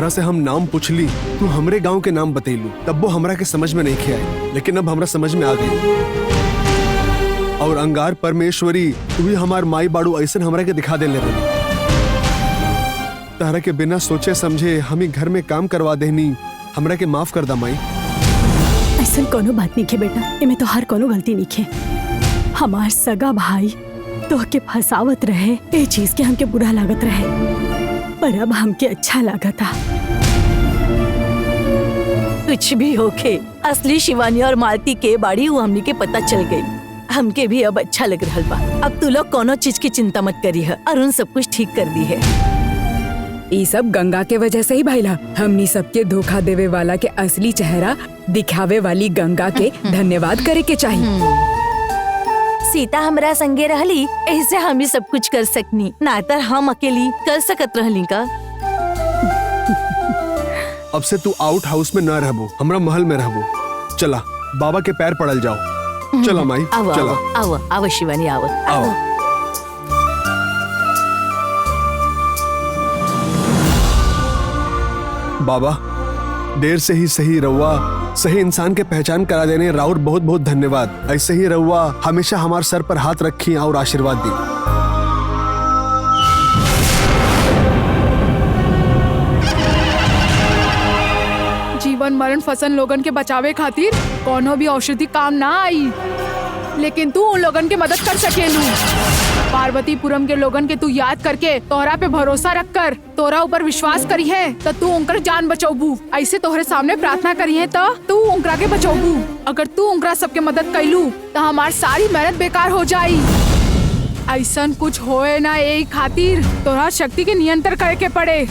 तोहरा से हम नाम पूछली, तू हमरे गांव के नाम बतैलू, तब वो हमरा के समझ में नहीं आए, लेकिन अब हमरा समझ में आ गई। और अंगार परमेश्वरी तू ही हमार माई बाड़ू ऐसन हमरा के दिखा देले रही। तारा के बिना सोचे समझे हम ही घर में काम करवा देनी, हमरा के माफ कर दा माई। ऐसा कोनो बात नहीं है बेटा, इमे तो हर कोनो गलती नहीं है। हमार सगा भाई तो के फसावत रहे, ये चीज के हमके बुरा लागत रहे, पर अब हमके अच्छा लगा था। कुछ भी होके असली शिवानी और मालती के बाड़ी वो हमनी के पता चल गई। हमके भी अब अच्छा लग रहा बा। अब तू लोग कोनो चीज की चिंता मत करी है, अरुण सब कुछ ठीक कर दी है। ये सब गंगा के वजह से ही भइला। हमनी सबके धोखा देवे वाला के असली चेहरा दिखावे वाली गंगा के धन्यवाद करे के चाहिए। सीता हमरा संगे रहली, ऐसे हम ही सब कुछ कर सकनी, ना तो हम अकेली कर सकत रहली का। अब से तू आउट हाउस में न रहबो, हमरा महल में रहबो। चला बाबा के पैर पड़ल जाओ। चला माई, आओ चला। आओ आओ आओ शिवानी आओ आओ। बाबा देर से ही सही रहुआ, सही इंसान के पहचान करा देने राउर बहुत बहुत धन्यवाद। ऐसे ही रहुआ हमेशा हमारे सर पर हाथ रखी और आशीर्वाद दी। जीवन मरण फसल लोगन के बचावे खातिर कोनो भी औषधि काम ना आई, लेकिन तू उन लोगन के मदद कर सकेलू। पार्वतीपुरम के लोगन के तू याद करके तोहरा पे भरोसा रख कर तोरा ऊपर विश्वास करी है तो तू उनकर जान बचाबू। ऐसे तोहरे सामने प्रार्थना करी है तो तू उनकरा के बचाबू। अगर तू उनकरा सबके मदद कैलू तो हमार सारी मेहनत बेकार हो जाई। ऐसा कुछ होए ना, यही खातिर तोहरा शक्ति के नियंत्रण करे के पड़े।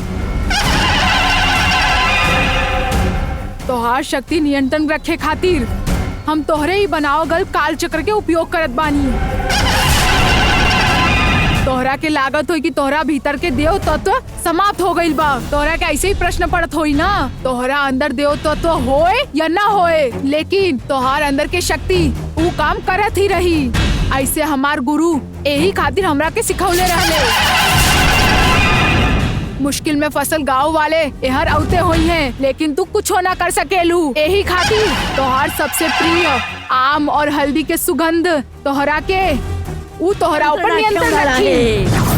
तोहार शक्ति नियंत्रण रखे खातिर हम तोहरे ही बनाओ गल काल चक्र के उपयोग करत बानी। तोहरा के लागत होई कि तोहरा भीतर के देव तत्व समाप्त हो गइल बा। तोहरा के ऐसे ही प्रश्न पड़त होई ना, तोहरा अंदर देव तत्व होए या ना होए, लेकिन तोहार अंदर के शक्ति वो काम करत ही रही। ऐसे हमार गुरु यही खातिर हमरा के सिखौले रहले। मुश्किल में फसल गाँव वाले एहर औते हुई हैं, लेकिन तू कुछ ना कर सकेलू। यही खातिर तोहार सबसे प्रिय आम और हल्दी के सुगंध तोहरा के वो तोहरा ऊपर नियंत्रण रखी।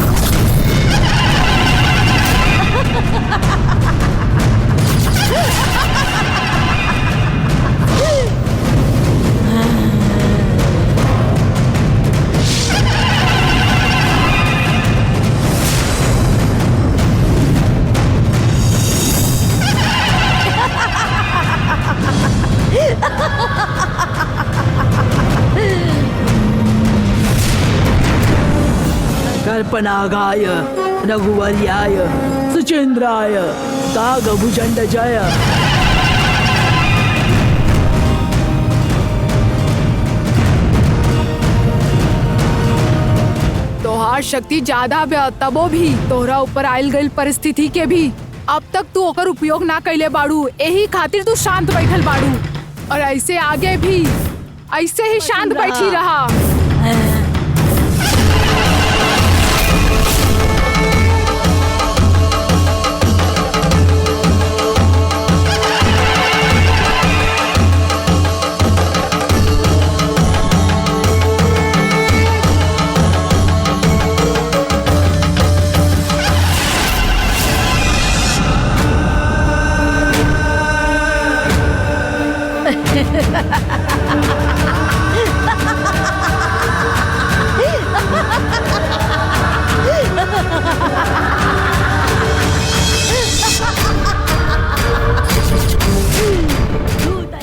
कल्पनागाय रघुवर्याय सुचेन्द्राय कागभुजंडजय। तोहार शक्ति ज्यादा बा, तबो भी तोहरा ऊपर आयल गई परिस्थिति के भी अब तक तू ओकर उपयोग ना कैले बाड़ू। यही खातिर तू शांत बैठल बाड़ू और ऐसे आगे भी ऐसे ही शांत बैठी रहा।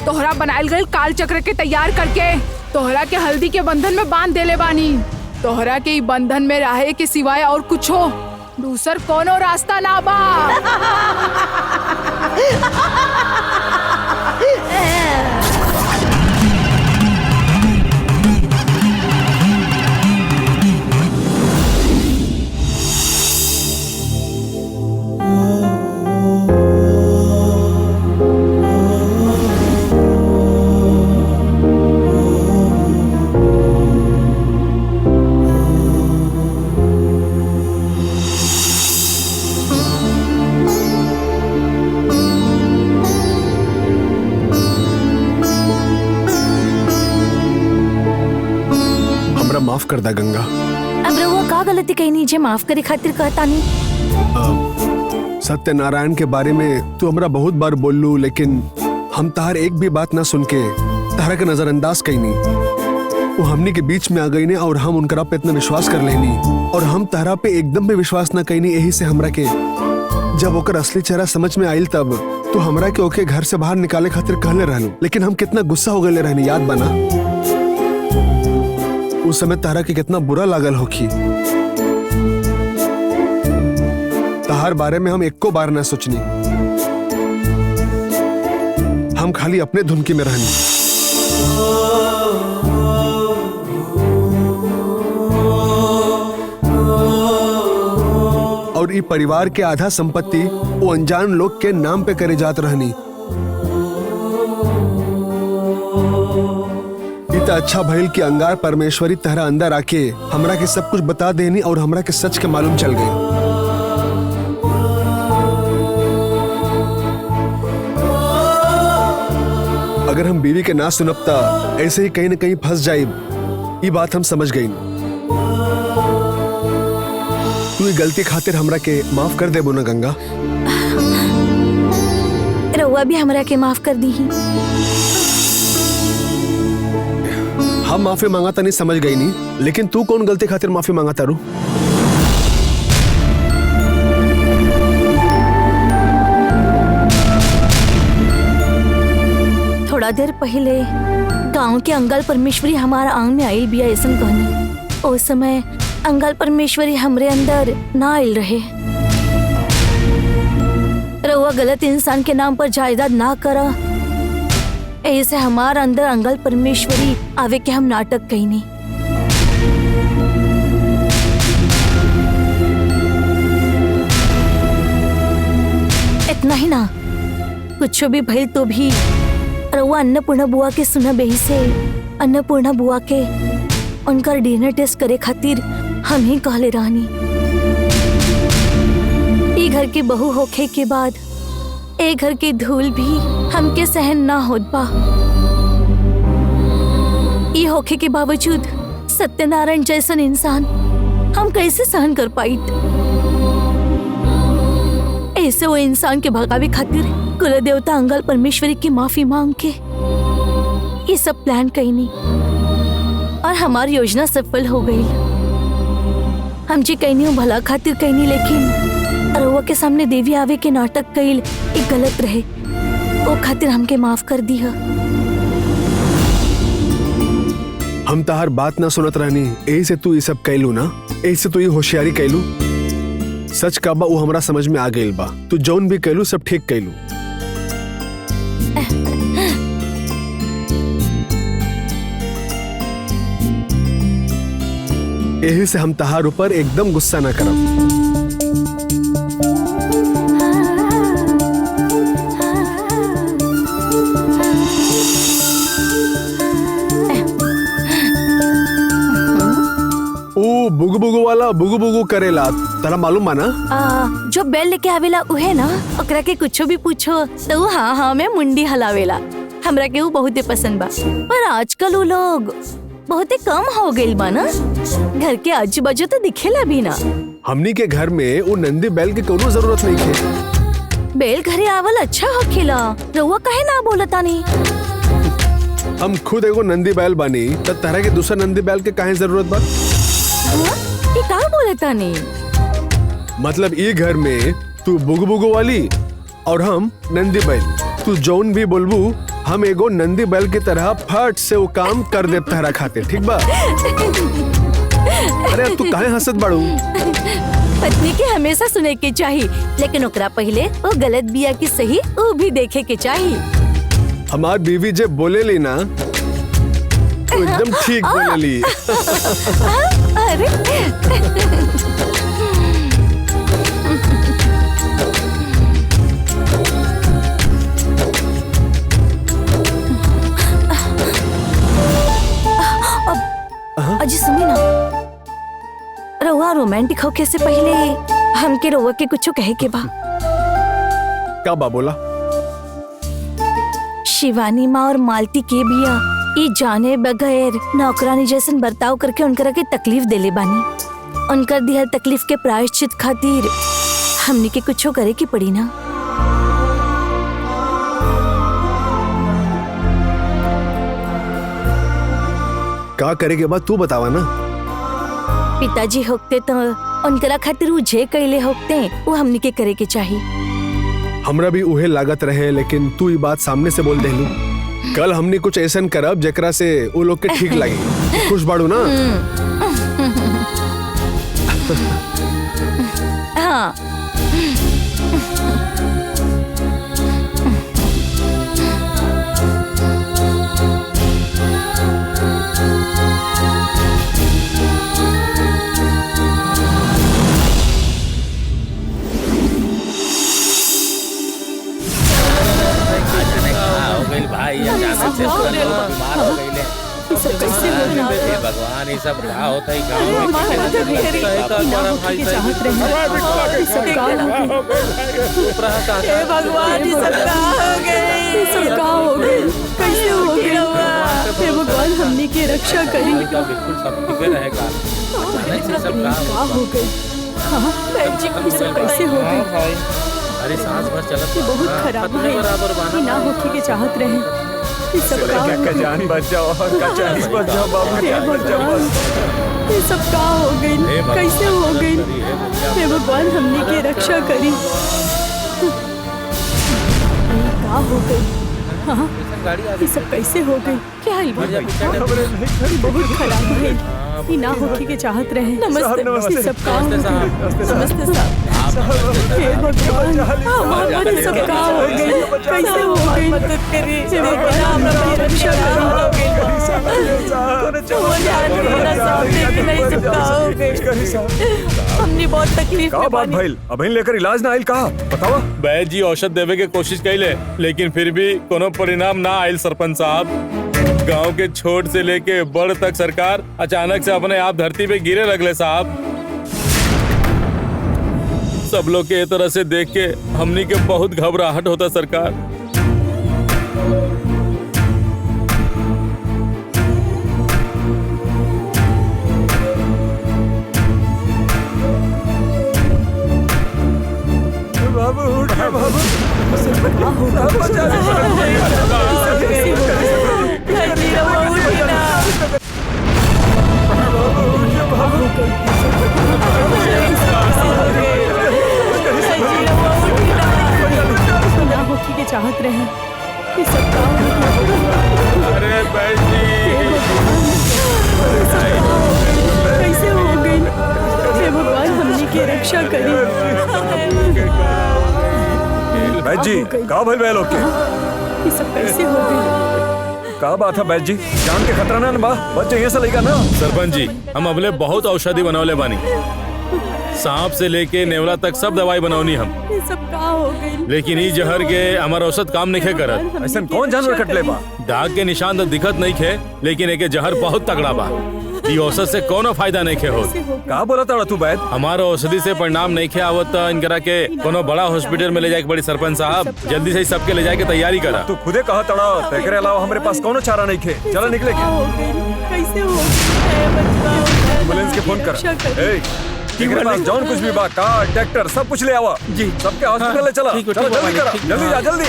तोहरा बनायल गए काल चक्र के तैयार करके तोहरा के हल्दी के बंधन में बांध देले बानी। तोहरा के बंधन में रहे के सिवाय और कुछ हो दूसर कोनो रास्ता ना बा। माफ कर दा गंगा। अब रहुआ का गलती कही नहीं जे माफ करे खातिर कहता नहीं। सत्यनारायण के बारे में तू हमरा बहुत बार बोललू, लेकिन हम तार एक भी बात ना सुन के तारा के नजरअंदाज कई नहीं। वो हमनी के बीच में आ गई ने और हम उनकरा पे इतना विश्वास कर लेनी और हम तारा पे एकदम भी विश्वास ना कईनी। यही से हमरा के जब ओकर असली चेहरा समझ में आइल तब तो हमरा के ओके घर से बाहर निकाले खातिर कहले रहलू, लेकिन हम कितना गुस्सा हो गए रहनी, याद बना? उस समय तारा के कितना बुरा लागल होखी। तार बारे में हम एको बार ना सोचनी, हम खाली अपने धुनकी में रहनी। और ई परिवार के आधा संपत्ति वो अनजान लोग के नाम पे करे जात रहनी। इतना अच्छा भइल कि अंगार परमेश्वरी तहरा अंदर आके हमरा के सब कुछ बता देनी और हमरा के सच के मालूम चल गई। अगर हम बीवी के ना सुनबता ऐसे ही कहीं न कहीं फंस जाइब। ये बात हम समझ गई। तू ये गलती खातिर हमरा के माफ कर देबो ना गंगा? रहुआ भी हमरा के माफ कर दी ही। हम माफी मांगा नहीं समझ गई नहीं, लेकिन तू कौन गलती खातिर माफी मांगा तारू? थोड़ा देर पहले गांव के अंगल परमेश्वरी हमारा आंग में आयल बिया ऐसन कहनी। उस समय अंगल परमेश्वरी हमरे अंदर ना आयल रहे। रहुआ गलत इंसान के नाम पर जायदाद ना करा, ऐसे हमार अंदर अंगल परमेश्वरी आवे के हम नाटक कही नहीं। इतना ही ना, कुछ भी भइल तो भी रहुआ अन्नपूर्णा बुआ के सुना बेही से अन्नपूर्णा बुआ के उनका डीएनए टेस्ट करे खातिर हम ही कहले रहनी। ई घर के बहू होखे के बाद ए घर की धूल भी हमके सहन ना होत बा। ई होखे के बावजूद सत्यनारायण जैसन इंसान हम कैसे सहन कर पाई? ऐसे वो इंसान के भगावे खातिर कुल देवता अंगल परमेश्वरी की माफी मांग के ये सब प्लान कईनी और हमारी योजना सफल हो गई। हम जी कईनी भला खातिर कईनी, लेकिन रउआ के सामने देवी आवे के नाटक कईल एक गलत रहे। ओ खातिर हमके माफ कर दिया। हम तार बात ना सुनत रहनी, यही से तू ये सब कैलू ना, यही से तू ये होशियारी कैलू। सच का बा वो हमरा समझ में आ गइल बा। तू जौन भी कैलू सब ठीक कैलू। यही से हम तहार ऊपर एकदम गुस्सा ना करब। ओ बुगु बुगु वाला बुगु बुगु करेला, तरा मालूम बा ना? जो बेल लेके आवेला उहे ना, ओकरा के कुछो भी पूछो तो उ हाँ हाँ में मुंडी हलावेला। हमरा के उ बहुते पसंद बा, पर आजकल उ लोग बहुते कम हो गइल बा ना। घर के आजू बाजू तो दिखेला भी ना। हमनी के घर में वो नंदी बैल की कोनो जरूरत नहीं है। बेल घरे आवल अच्छा होखेला, रउआ काहे ना बोलता नहीं? हम खुद एगो नंदी बैल बानी, तब तरह के दूसरा नंदी बैल के काहे जरूरत बा? ये का बोलता नहीं? मतलब ये घर में तू बुगु बुगु वाली और हम नंदी बैल। तू जौन भी बोलबू हम एगो नंदी बैल की तरह फट से वो काम कर दे तहरा खाते, ठीक बा? अरे तू काहे हंसत बाड़ू? पत्नी के हमेशा सुने के चाहिए, लेकिन ओकरा पहले वो गलत बिया की सही वो भी देखे के चाहिए। हमार बीवी जब बोलेली ना तो एकदम ठीक बोलेली। अरे अजी सुनी ना, रउआ रोमांटिक होके से पहले हमके रउआ के कुछ कहे के बा। क्या बा बोला? शिवानी माँ और मालती के बिया ई जाने बगैर नौकरानी जैसन बर्ताव करके उनकरा के तकलीफ देले बानी। उनकर दिहल तकलीफ के प्रायश्चित खातिर हमनी के कुछो करे की पड़ी ना। का करे के बाद तू बतावा ना। पिताजी होते तो उनकरा खातिर वो जे कैले होते वो हमनी के करे के चाहिए। हमरा भी उहे लागत रहे, लेकिन तू ये बात सामने से बोल देलू। कल हमने कुछ ऐसा करब जेकरा से वो लोग के ठीक लगे। खुश बाड़ू ना? हाँ। भाई अचानक से बीमार हो गई ले। हे भगवान, ये सब क्या होता है गाँव में? हे भगवान, ये सब क्या हो गए? ये सब क्या हो गए? कैसे हो गया? हे भगवान, हमने की रक्षा करी। बिल्कुल सब ठीक रहेगा। अचानक से सब क्या हो गई? हाँ बहन जी, ये सब कैसे हो गई? अरे सांस भर चलत बहुत खराब है। ये ना होके के चाहत रहे। ये सब का जान बच जाओ, जान बच जाओ बाबू, जान बच जाओ। ये सब का हो गई? कैसे हो गई? हे भगवान, हमने के रक्षा करी। का हो गई? हाँ, ये सब कैसे हो गई? क्या है? बहुत खराब है। ये ना होके के चाहत रहे। नमस्ते। सब का हो गई? नमस्ते साहब। हे भगवान, हमारे सब का हो गई? कैसे हो गई? मदद करिए। हे भगवान, हमारी रक्षा करो। हमने बहुत तकलीफ का बात भइल? अभी लेकर इलाज ना आइल कहा? बतावा। वैद्य जी औषध देवे के कोशिश कैले, लेकिन फिर भी कोनो परिणाम ना आयल। सरपंच साहब, गांव के छोट से लेके बड़ तक सरकार अचानक से अपने आप धरती पे गिरे लगले साहब। सब लोग के तरह से देख के हमनी के बहुत घबराहट होता सरकार। बाबू उठ बाबू। के चाहत रहे। ये सब का अरे बहन जी, कैसे हो गई? हे भगवान, हमने की रक्षा करी। बैद जी, का भइल बे लोग के? ये सब कैसे हो गई? का बात है बैद जी? जान के खतरा ना बा? बच्चे ये से लेगा ना? सरपंच जी, हम अबले बहुत औषधि बनौले बानी। सांप से लेके नेवला तक सब दवाई बनौनी हम। ये सब का हो गई? लेकिन ई जहर के हमार औषध काम नहीं करत। ऐसा कौन जानवर कटले बा? दाग के निशान तो दिखत नहीं खे, लेकिन एके जहर बहुत तगड़ा बा। ई औषध से कोनो फायदा नहीं खे होत। का बोला ताड़ा तू बैद? हमारा औषधि से परिणाम नहीं खे आवत त इनकरा के कोनो बड़ा हॉस्पिटल में ले जाए के बड़ी। सरपंच साहब, जल्दी से सबके ले जाए के तैयारी करा। तू खुदे कहा ताड़ा, तेरे अलावा हमारे पास कोनो चारा नहीं खे। चलो निकले के। कैसे हो गई? एम्बुलेंस के फोन कर। तेरे पास जौन कुछ भी बा, कार, ट्रैक्टर सब कुछ ले आवा जी। सबके हॉस्पिटल ले चला। चलो जल्दी करा, जल्दी जा, जल्दी।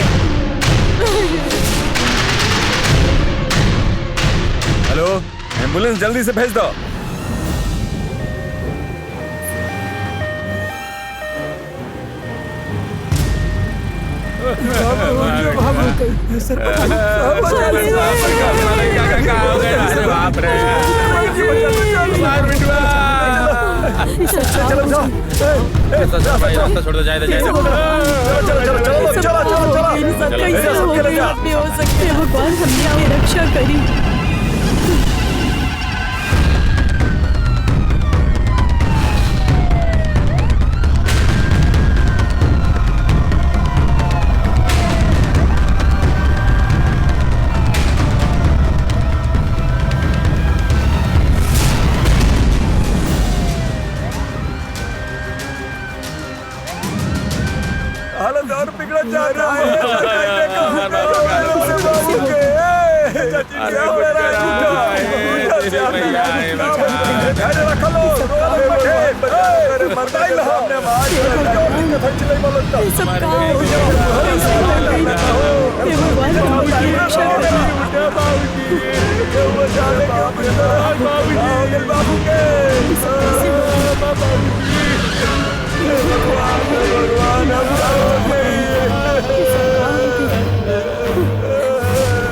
हेलो, एम्बुलेंस जल्दी से भेज दो। चलो रास्ता छोड़ दो, जाए दो, जाए दो। हो सकते भगवान, हमने आपकी रक्षा करी। हालत और बिगड़ जा रहा है। बताइल हमने मार के फट चले बोलता ये सब का हो गया? हे भगवान बाबूजी रक्षा करिए। बाबू के भगवान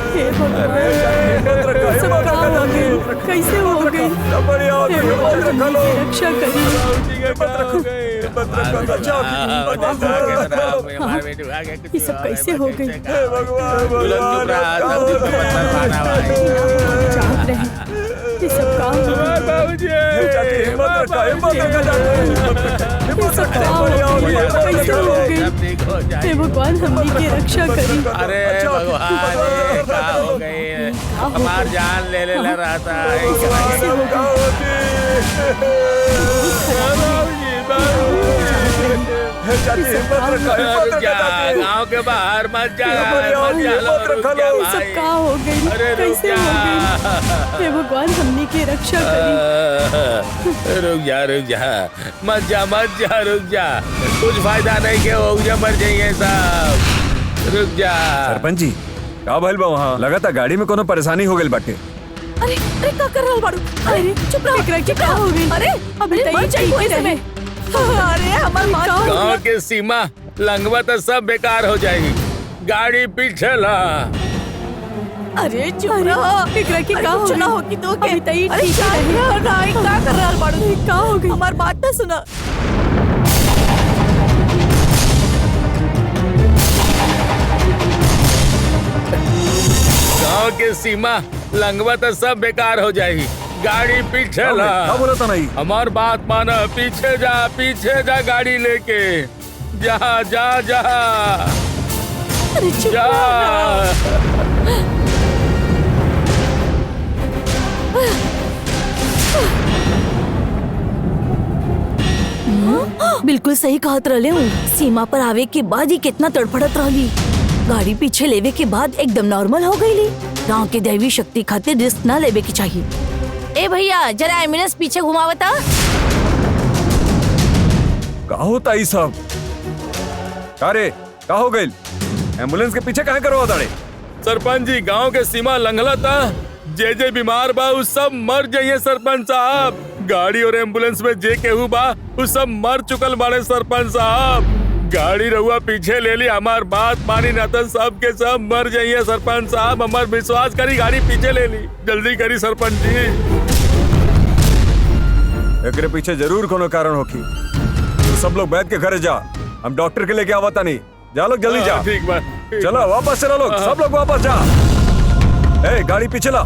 हे भगवान ये सब का हो गया? कैसे हो गई? हे भगवान रक्षा करिए। ये सब कैसे हो गई? जाग रहे। ये सब का हो गया? ये सब का हो गया? कैसे हो गई? हे भगवान हमनी की रक्षा करी। अरे भगवान ये क्या हो गई? हमार जान ले रहा था। कैसे हो गई? गाँव के बाहर मत जा, ये सब का हो गई? कैसे हो गई? हे भगवान हमनी की रक्षा करी। रुक जा, मत जा, रुक जा। कुछ फायदा नहीं के हो जा, मर जाइए साहब। रुक जा। सरपंच जी का भइल बा? वहाँ लगा था गाड़ी में कोनो परेशानी हो गई बाटे। अरे का कर रहल बाड़ू? अरे चुप रहो। क्या हो गई? अरे अबे मर जाई कोई समय। अरे हमार माँ गाँव के सीमा लंघवा तो सब बेकार हो जाएगी। गाड़ी पीछे ला। अरे चुप रहो। एकरा के का हो चला हो कि तो के? अभी तई अरे ठीक क्या है। नहीं का कर रहल बाड़ू? का हो गई? हमार बात तो सुना। गाँव के सीमा लंघवा तो सब बेकार हो जाएगी। गाड़ी पीछे ला। क्या बोला था? नहीं हमार बात माना। पीछे जा गाड़ी लेके। जा अरे चुप जा। बिल्कुल सही कहत रहले हूँ। सीमा पर आवे के बाद ही कितना तड़फड़त रहली। गाड़ी पीछे लेवे के बाद एकदम नॉर्मल हो गईली। गाँव के दैवी शक्ति खातिर रिस्क ना लेवे के चाहिए। ए भैया जरा एम्बुलेंस पीछे घुमावता। का होता ही सब? अरे का हो गई? एम्बुलेंस के पीछे काहे करवा दाड़े? सरपंच जी गांव के सीमा लंघला था। जे बीमार बा उ सब मर जाइए सरपंच साहब। गाड़ी और एम्बुलेंस में जे केहू बा उ सब मर चुकल बाड़े सरपंच साहब। गाड़ी रहुआ पीछे ले ली। हमार बात मानी ना तो सब के सब मर जाइए सरपंच साहब। हमार विश्वास करी, गाड़ी पीछे ले ली। जल्दी करी सरपंच जी। एकरे पीछे जरूर कोनो कारण होगी। तो सब लोग बैठ के घर जा। हम डॉक्टर के लेके आवता नहीं। जा लोग जल्दी जा। ठीक बा। चलो वापस चलो लोग। सब लोग वापस जा। ए गाड़ी पीछे ला।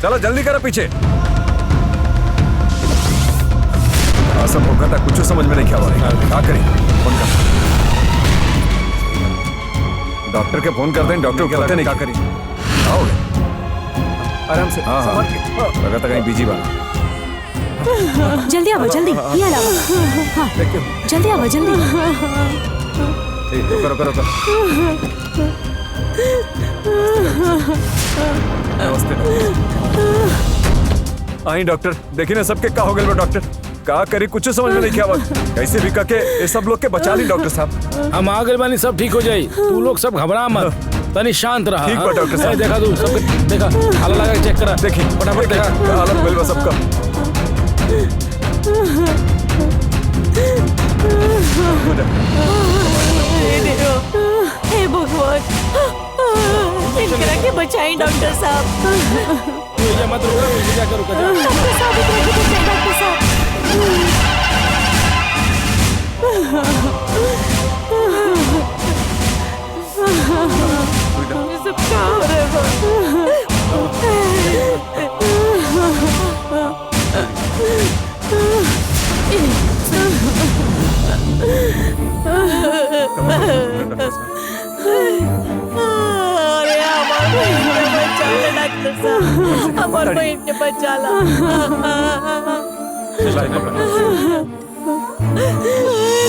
चलो जल्दी करो पीछे। सब होगा था कुछ समझ में नहीं क्या क्या करें? फोन कर डॉक्टर के फोन करते हैं। डॉक्टर कहते नहीं क्या करें? आओ आराम से। हाँ लगा था कहीं बिजी बात। जल्दी आओ जल्दी। ये लाओ। हाँ जल्दी आओ जल्दी। रुको। नमस्ते। आई डॉक्टर देखी ना सबके का हो गए डॉक्टर? का करी कुछ समझ में नहीं क्या बात। कैसे भी करके ये सब लोग के बचा ली डॉक्टर साहब। हम आगे बानी, सब ठीक हो जाई। तू लोग सब घबरा मत, तनी शांत रहा। ठीक बा डॉक्टर साहब। देखा तू सब देखा, हाल लगा के चेक करा। देखी फटाफट देखा हालत मिल सबका। हे भगवान, इनकरा के बचाई डॉक्टर साहब। ये मत रुको, ये क्या करूँ? डॉक्टर साहब इनकरा के बचाई डॉक्टर साहब। सब क्या हो रहा अरे हमार बहन के बचा ले डॉक्टर साहब, हमार बहन के बचा ला।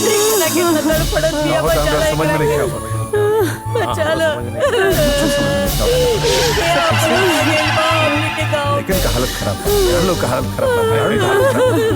देखना कितना तड़फड़त दिया, बचा ला समझ में नहीं क्या बचा लो। ये अपना खेल बा, हमने के लेकिन का हालत खराब है, हम लोग का हालत खराब है, हमारी हालत खराब है।